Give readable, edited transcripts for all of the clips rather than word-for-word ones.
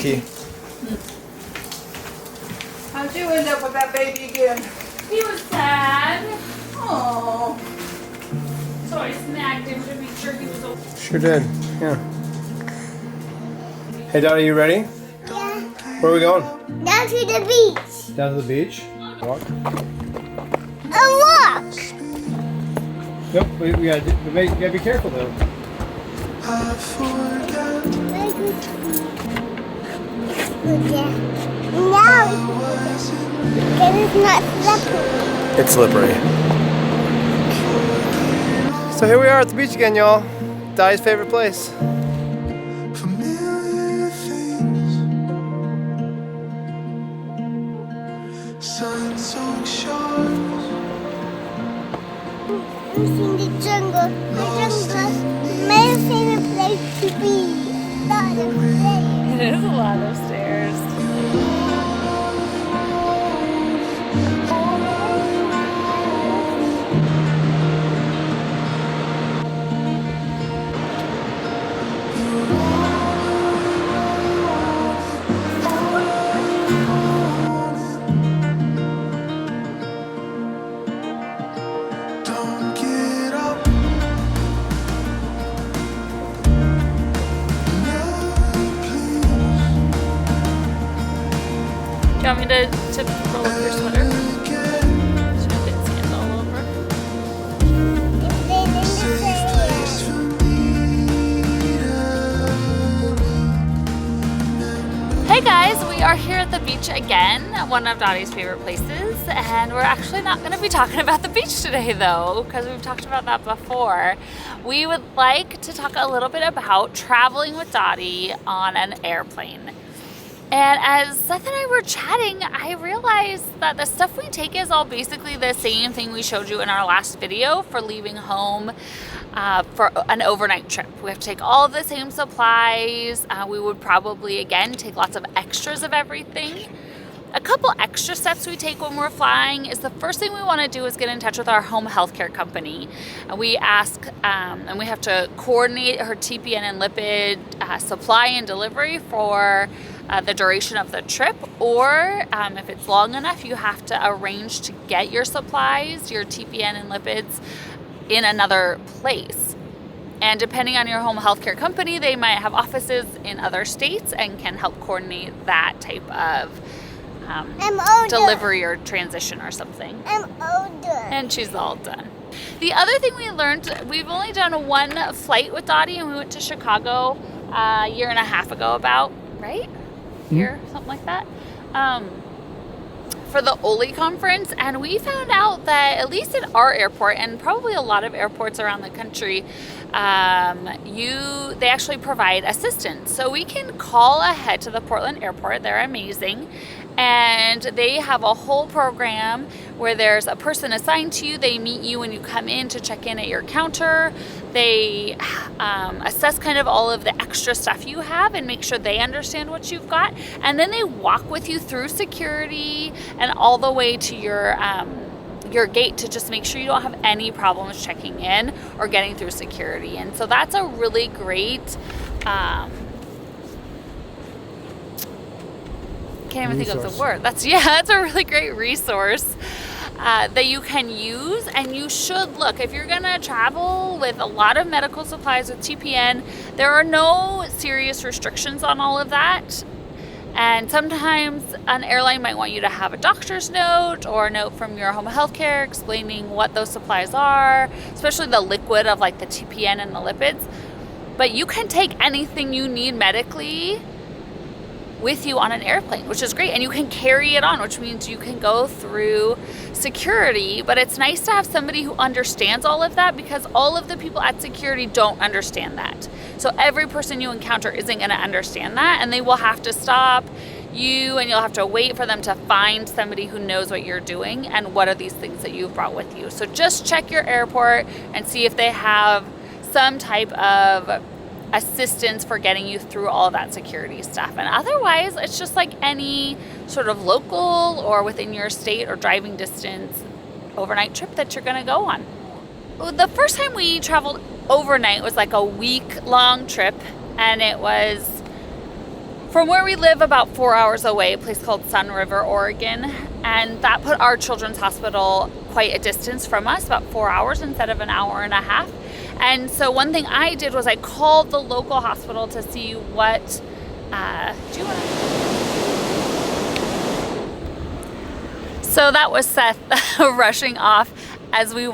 key. How'd you end up with that baby again? He was sad. Oh. So I snagged him to make sure he was okay. Sure did, yeah. Hey Dottie, you ready? Yeah. Where are we going? Down to the beach. Down to the beach? Walk? A walk. Nope, we gotta be careful though. Yeah. Now, because it's not slippery. It's slippery. So here we are at the beach again, y'all. Dottie's favorite place. Familiar things, sun-soaked shores. We've seen the jungle. The jungle is my favorite place to be. Not a place. It is a lot of stairs. Don't get up. No, please. Do you want me to roll up your sweater? Again, So you get sand all over. Then in the place sand. for me to Hey guys, we are here at the beach again, one of Dottie's favorite places, and we're actually not going to be talking about the beach today though, because we've talked about that before. We would like to talk a little bit about traveling with Dottie on an airplane. And as Seth and I were chatting, I realized that the stuff we take is all basically the same thing we showed you in our last video for leaving home for an overnight trip. We have to take all of the same supplies. We would probably, again, take lots of extras of everything. A couple extra steps we take when we're flying is the first thing we want to do is get in touch with our home healthcare company. We ask, and we have to coordinate her TPN and lipid supply and delivery for the duration of the trip, or if it's long enough, you have to arrange to get your supplies, your TPN and lipids, in another place. And depending on your home healthcare company, they might have offices in other states and can help coordinate that type of I'm older. delivery or transition or something. I'm older. And she's all done. The other thing we learned, we've only done one flight with Dottie, and we went to Chicago a year and a half ago about, right? Year, something like that. For the OLI conference, and we found out that at least at our airport, and probably a lot of airports around the country, they actually provide assistance. So we can call ahead to the Portland airport. They're amazing. And they have a whole program where there's a person assigned to you. They meet you when you come in to check in at your counter. They assess kind of all of the extra stuff you have and make sure they understand what you've got. And then they walk with you through security and all the way to your gate to just make sure you don't have any problems checking in or getting through security. And so that's a really great can't even think of the word. That's a really great resource that you can use, and you should look. If you're gonna travel with a lot of medical supplies with TPN, there are no serious restrictions on all of that. And sometimes an airline might want you to have a doctor's note or a note from your home health care explaining what those supplies are, especially the liquid of like the TPN and the lipids. But you can take anything you need medically with you on an airplane, which is great. And you can carry it on, which means you can go through security. But it's nice to have somebody who understands all of that, because all of the people at security don't understand that. So every person you encounter isn't going to understand that, and they will have to stop you, and you'll have to wait for them to find somebody who knows what you're doing and what are these things that you've brought with you. So just check your airport and see if they have some type of assistance for getting you through all of that security stuff. And otherwise, it's just like any sort of local or within your state or driving distance overnight trip that you're going to go on. The first time we traveled overnight was like a week-long trip, and it was from where we live about 4 hours away, a place called Sun River, Oregon. And that put our children's hospital quite a distance from us, about 4 hours instead of an hour and a half. And so one thing I did was I called the local hospital to see what, do you want to? So that was Seth rushing off as we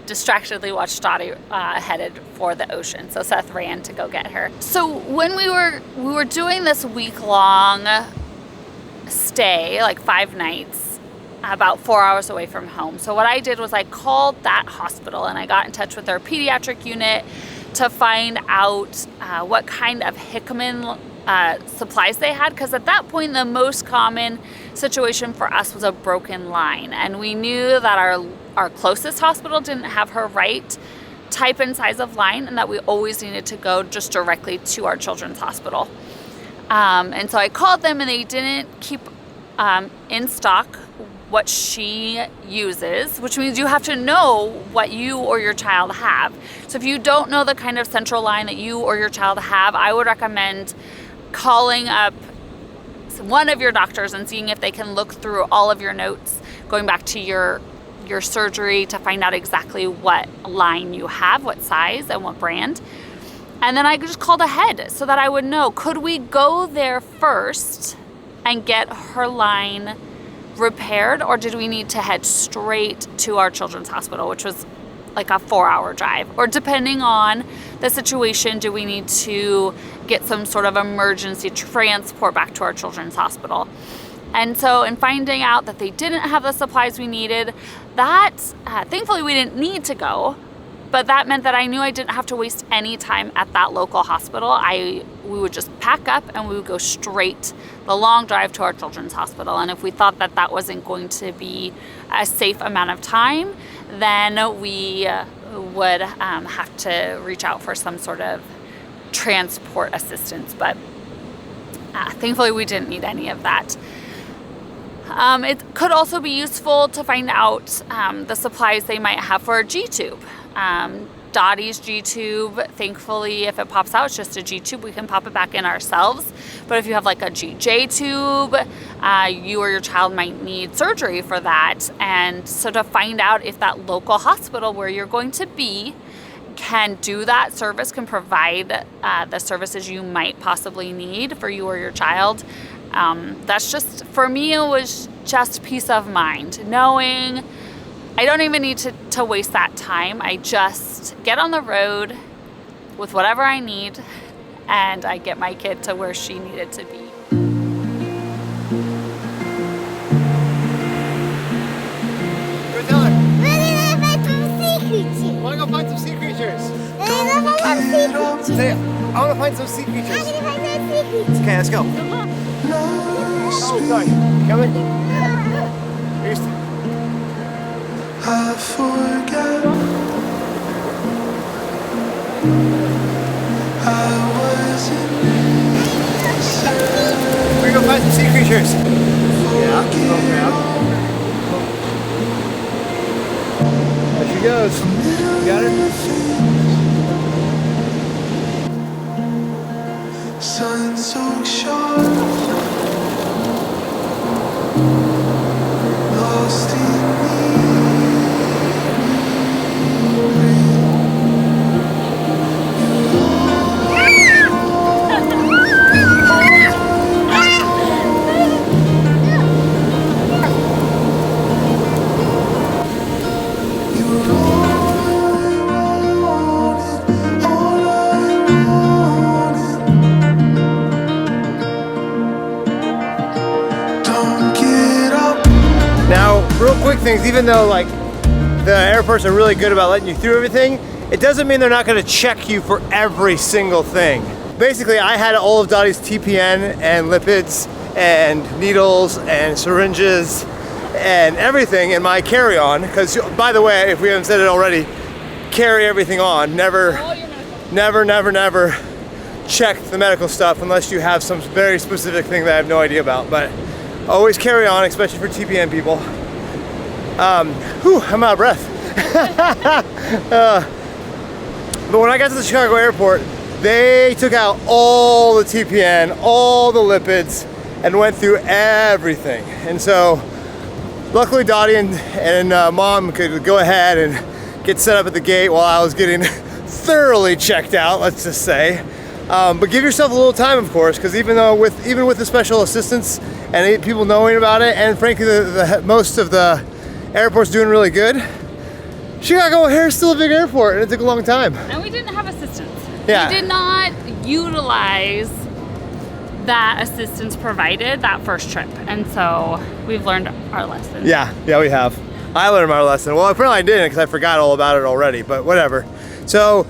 distractedly watched Dottie headed for the ocean. So Seth ran to go get her. So when we were doing this week-long stay, like 5 nights, about 4 hours away from home. So what I did was I called that hospital and I got in touch with their pediatric unit to find out what kind of Hickman supplies they had, because at that point the most common situation for us was a broken line, and we knew that our closest hospital didn't have her right type and size of line, and that we always needed to go just directly to our children's hospital. And so I called them and they didn't keep in stock what she uses, which means you have to know what you or your child have. So if you don't know the kind of central line that you or your child have, I would recommend calling up one of your doctors and seeing if they can look through all of your notes going back to your surgery to find out exactly what line you have, what size and what brand. And then I just called ahead so that I would know, could we go there first and get her line repaired, or did we need to head straight to our children's hospital, which was like a 4-hour drive? Or depending on the situation, do we need to get some sort of emergency transport back to our children's hospital? And so in finding out that they didn't have the supplies we needed, that thankfully we didn't need to go, but that meant that I knew I didn't have to waste any time at that local hospital. We would just pack up and we would go straight the long drive to our children's hospital. And if we thought that that wasn't going to be a safe amount of time, then we would have to reach out for some sort of transport assistance. But thankfully we didn't need any of that. It could also be useful to find out the supplies they might have for a G-tube. Dottie's G-tube, thankfully, if it pops out, it's just a G-tube. We can pop it back in ourselves. But if you have like a GJ tube, you or your child might need surgery for that. And so to find out if that local hospital where you're going to be can do that service, can provide the services you might possibly need for you or your child. That's just, for me, it was just peace of mind, knowing I don't even need to waste that time. I just get on the road with whatever I need and I get my kid to where she needed to be. Go tell her. We're gonna find some sea creatures. Wanna go find some sea creatures? We're gonna find some sea creatures. Say, I wanna find some sea I'm creatures. gonna find some sea creatures. Okay, let's go. Oh, sorry. Coming? Here's I forget I wasn't We're gonna go find some sea creatures. Yeah, go grab. There she goes. You got her? sun so sharp, lost in Real quick things, even though like the airports are really good about letting you through everything, it doesn't mean they're not going to check you for every single thing. Basically, I had all of Dottie's TPN and lipids and needles and syringes and everything in my carry-on, because by the way, if we haven't said it already, carry everything on. Never check the medical stuff unless you have some very specific thing that I have no idea about, but always carry on, especially for TPN people. I'm out of breath. But when I got to the Chicago airport, They took out all the TPN, all the lipids, and went through everything. And so, luckily Dottie and Mom could go ahead and get set up at the gate while I was getting thoroughly checked out, let's just say. But give yourself a little time, of course, because even with the special assistance and people knowing about it, and frankly, most of the airport's doing really good. Chicago O'Hare is still a big airport, and it took a long time. And we didn't have assistance. Yeah. We did not utilize that assistance provided that first trip, and so we've learned our lesson. Yeah, we have. I learned my lesson. Well, apparently I didn't because I forgot all about it already, but whatever. So,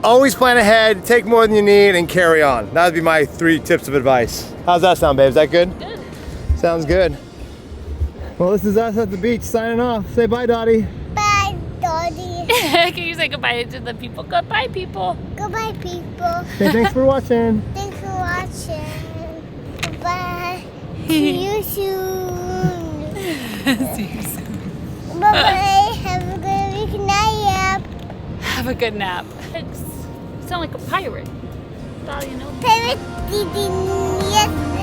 always plan ahead, take more than you need, and carry on. That would be my 3 tips of advice. How's that sound, babe? Is that good? Good. Sounds good. Well, this is us at the beach signing off. Say bye, Dottie. Bye, Dottie. Can you say goodbye to the people? Goodbye, people. Goodbye, people. Okay, thanks for watching. Thanks for watching. Goodbye. See you soon. See you soon. Bye-bye. Have a good week. Night. Have a good nap. You sound like a pirate. Dottie, you know? Pirate didn't. Yes.